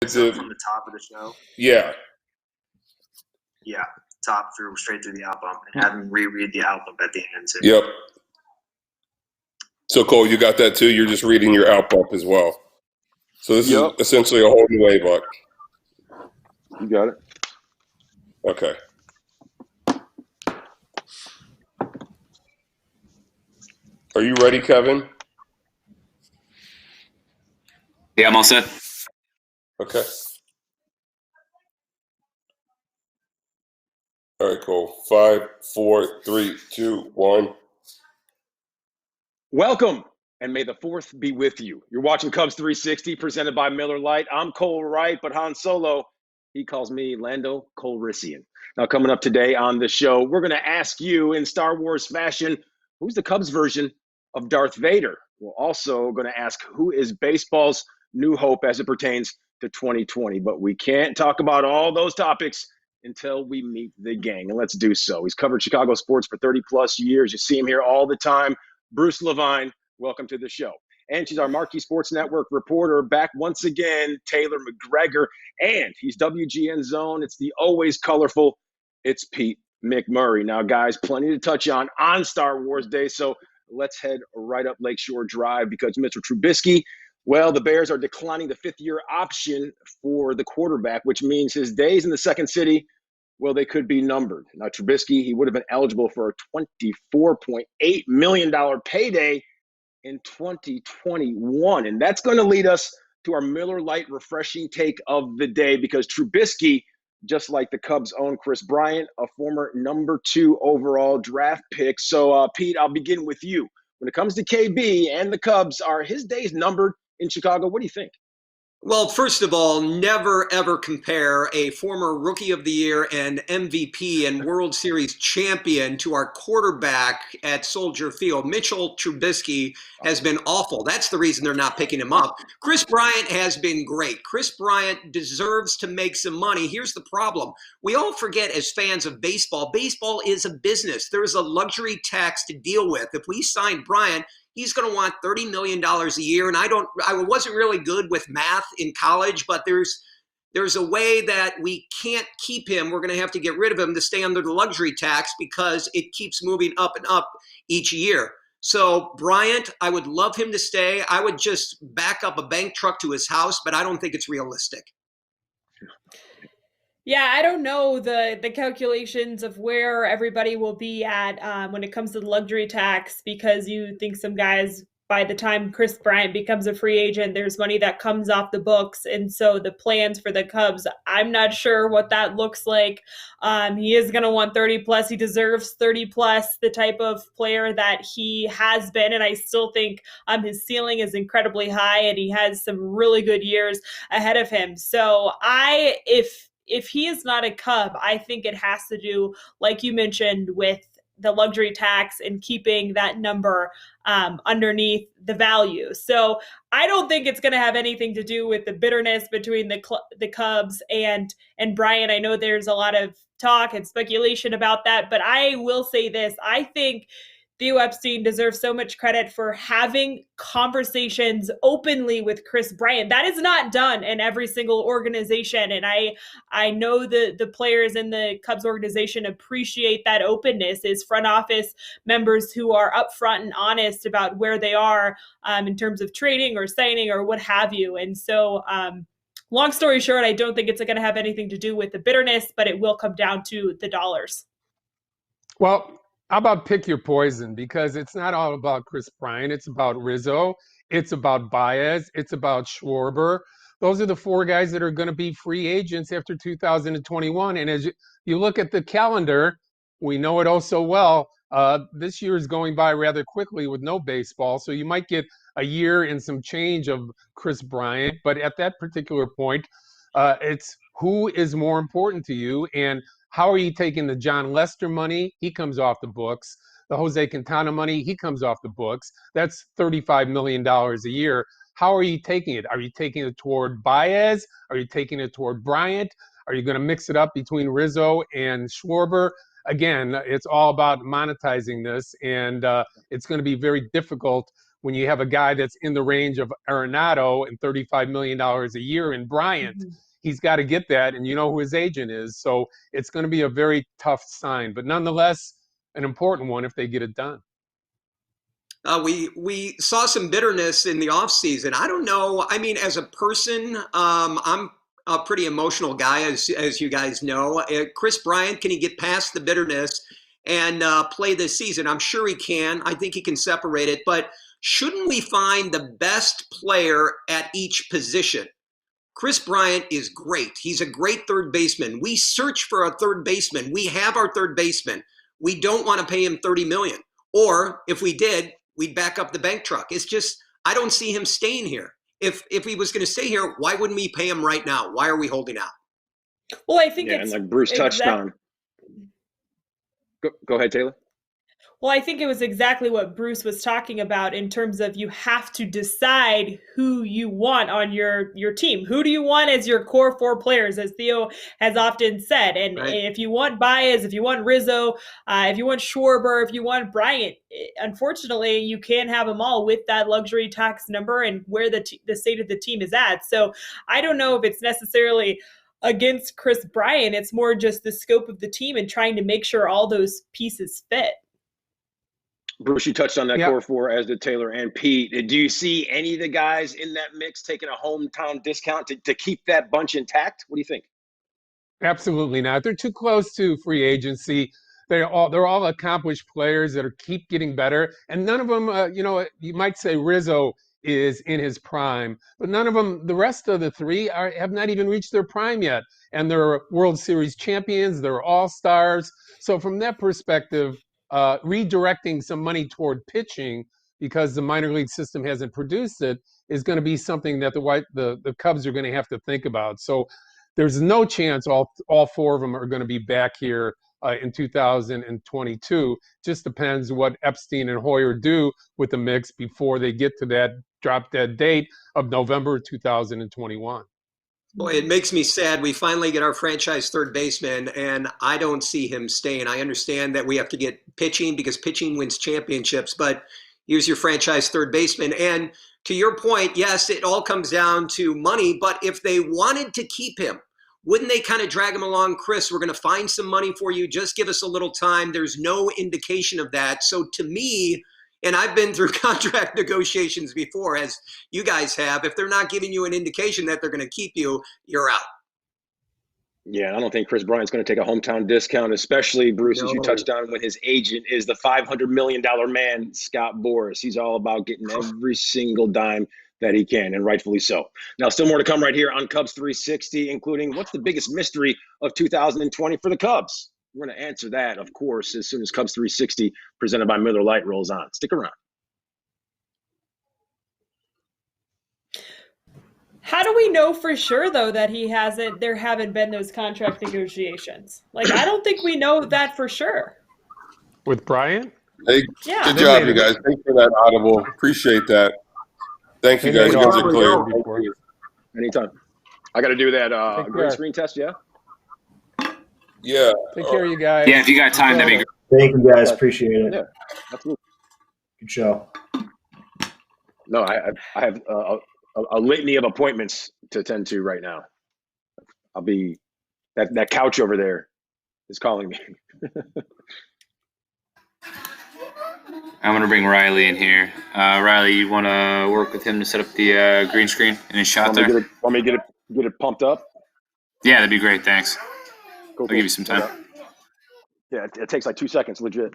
It's So from the top of the show. Yeah. Yeah, straight through the album, and have him reread the album at the end too. Yep. So Cole, you got that too? You're just reading your album as well. So this is essentially a whole new playbook. You got it. Okay. Are you ready, Kevin? Yeah, I'm all set. Okay. All right, cool. 5, 4, 3, 2, 1. Welcome, and may the 4th be with you. You're watching Cubs 360, presented by Miller Lite. I'm Cole Wright, but Han Solo, he calls me Lando Calrissian. Now, coming up today on the show, we're going to ask you in Star Wars fashion, who's the Cubs version of Darth Vader? We're also going to ask who is baseball's new hope as it pertains to 2020. But we can't talk about all those topics until we meet the gang, and let's do so. He's covered Chicago sports for 30-plus years. You see him here all the time. Bruce Levine, welcome to the show. And she's our Marquee Sports Network reporter, back once again, Taylor McGregor. And he's WGN Zone. It's the always colorful, it's Pete McMurray. Now, guys, plenty to touch on Star Wars Day, so let's head right up Lakeshore Drive because Mr. Trubisky, well, the Bears are declining the 5th-year option for the quarterback, which means his days in the second city, well, they could be numbered. Now, Trubisky, he would have been eligible for a $24.8 million payday in 2021. And that's going to lead us to our Miller Lite refreshing take of the day because Trubisky, just like the Cubs' own Chris Bryant, a former number 2 overall draft pick. So, Pete, I'll begin with you. When it comes to KB and the Cubs, are his days numbered in Chicago? What do you think? Well, first of all, never, ever compare a former Rookie of the Year and MVP and World Series champion to our quarterback at Soldier Field. Mitchell Trubisky has been awful. That's the reason they're not picking him up. Chris Bryant has been great. Chris Bryant deserves to make some money. Here's the problem. We all forget as fans of baseball, baseball is a business. There is a luxury tax to deal with. If we sign Bryant, he's going to want $30 million a year. And I wasn't really good with math in college, but there's a way that we can't keep him. We're going to have to get rid of him to stay under the luxury tax because it keeps moving up and up each year. So Bryant, I would love him to stay. I would just back up a bank truck to his house, but I don't think it's realistic. Yeah, I don't know the calculations of where everybody will be at when it comes to the luxury tax, because you think some guys, by the time Chris Bryant becomes a free agent, there's money that comes off the books. And so the plans for the Cubs, I'm not sure what that looks like. He is going to want 30 plus. He deserves 30 plus, the type of player that he has been. And I still think his ceiling is incredibly high and he has some really good years ahead of him. So if he is not a Cub, I think it has to do, like you mentioned, with the luxury tax and keeping that number underneath the value. So I don't think it's going to have anything to do with the bitterness between the Cubs and Bryant. I know there's a lot of talk and speculation about that, but I will say this. I think Theo Epstein deserves so much credit for having conversations openly with Chris Bryant. That is not done in every single organization. And I know the players in the Cubs organization appreciate that openness, is front office members who are upfront and honest about where they are in terms of trading or signing or what have you. And so long story short, I don't think it's going to have anything to do with the bitterness, but it will come down to the dollars. Well, how about pick your poison? Because it's not all about Chris Bryant. It's about Rizzo. It's about Baez. It's about Schwarber. Those are the 4 guys that are going to be free agents after 2021. And as you look at the calendar, we know it oh so well. This year is going by rather quickly with no baseball. So you might get a year and some change of Chris Bryant. But at that particular point, it's who is more important to you. And how are you taking the John Lester money? He comes off the books. The Jose Quintana money, he comes off the books. That's $35 million a year. How are you taking it? Are you taking it toward Baez? Are you taking it toward Bryant? Are you going to mix it up between Rizzo and Schwarber? Again, it's all about monetizing this, and it's going to be very difficult when you have a guy that's in the range of Arenado and $35 million a year in Bryant. Mm-hmm. He's got to get that, and you know who his agent is. So it's going to be a very tough sign, but nonetheless, an important one if they get it done. We saw some bitterness in the offseason. I don't know. I mean, as a person, I'm a pretty emotional guy, as you guys know. Chris Bryant, can he get past the bitterness and play this season? I'm sure he can. I think he can separate it. But shouldn't we find the best player at each position? Chris Bryant is great. He's a great third baseman. We search for a third baseman. We have our third baseman. We don't want to pay him $30 million. Or if we did, we'd back up the bank truck. It's just, I don't see him staying here. If he was going to stay here, why wouldn't we pay him right now? Why are we holding out? Well, I think it's and like Bruce touched on. Go ahead, Taylor. Well, I think it was exactly what Bruce was talking about in terms of you have to decide who you want on your team. Who do you want as your core 4 players, as Theo has often said? And right. If you want Baez, if you want Rizzo, if you want Schwarber, if you want Bryant, unfortunately, you can't have them all with that luxury tax number and where the state of the team is at. So I don't know if it's necessarily against Chris Bryant. It's more just the scope of the team and trying to make sure all those pieces fit. Bruce, you touched on that core 4, as did Taylor and Pete. Do you see any of the guys in that mix taking a hometown discount to keep that bunch intact? What do you think? Absolutely not. They're too close to free agency. They're all accomplished players that keep getting better, and none of them, you might say Rizzo is in his prime, but none of them, the rest of the 3 have not even reached their prime yet, and they're World Series champions. They're all-stars. So from that perspective, redirecting some money toward pitching because the minor league system hasn't produced it is going to be something that the Cubs are going to have to think about. So there's no chance all 4 of them are going to be back here in 2022. Just depends what Epstein and Hoyer do with the mix before they get to that drop-dead date of November 2021. Boy, it makes me sad. We finally get our franchise third baseman, and I don't see him staying. I understand that we have to get pitching because pitching wins championships, but here's your franchise third baseman. And to your point, yes, it all comes down to money, but if they wanted to keep him, wouldn't they kind of drag him along? Chris, we're going to find some money for you. Just give us a little time. There's no indication of that. So to me, and I've been through contract negotiations before, as you guys have, if they're not giving you an indication that they're going to keep you, you're out. Yeah, I don't think Chris Bryant's going to take a hometown discount, especially, Bruce, as you touched on, when his agent is the $500 million man, Scott Boras. He's all about getting every single dime that he can, and rightfully so. Now, still more to come right here on Cubs 360, including what's the biggest mystery of 2020 for the Cubs? We're going to answer that, of course, as soon as Cubs 360, presented by Miller Lite, rolls on. Stick around. How do we know for sure, though, that there haven't been those contract negotiations? Like, I don't think we know that for sure. With Bryant? Hey, yeah. Good job, you guys. Thanks for that, Audible. Appreciate that. Thank you, guys. You guys are clear. Anytime. I got to do that green screen test, yeah? Yeah. Take care of you guys. Yeah, if you got time, that'd be great. Thank you, guys. Appreciate it. Yeah, absolutely. Good show. No, I have a litany of appointments to attend to right now. I'll be that couch over there is calling me. I'm going to bring Riley in here. Riley, you want to work with him to set up the green screen and his shot there? Want me to get it pumped up? Yeah, that'd be great. Thanks. Cool. I'll give you some time. Yeah, it takes like 2 seconds, legit.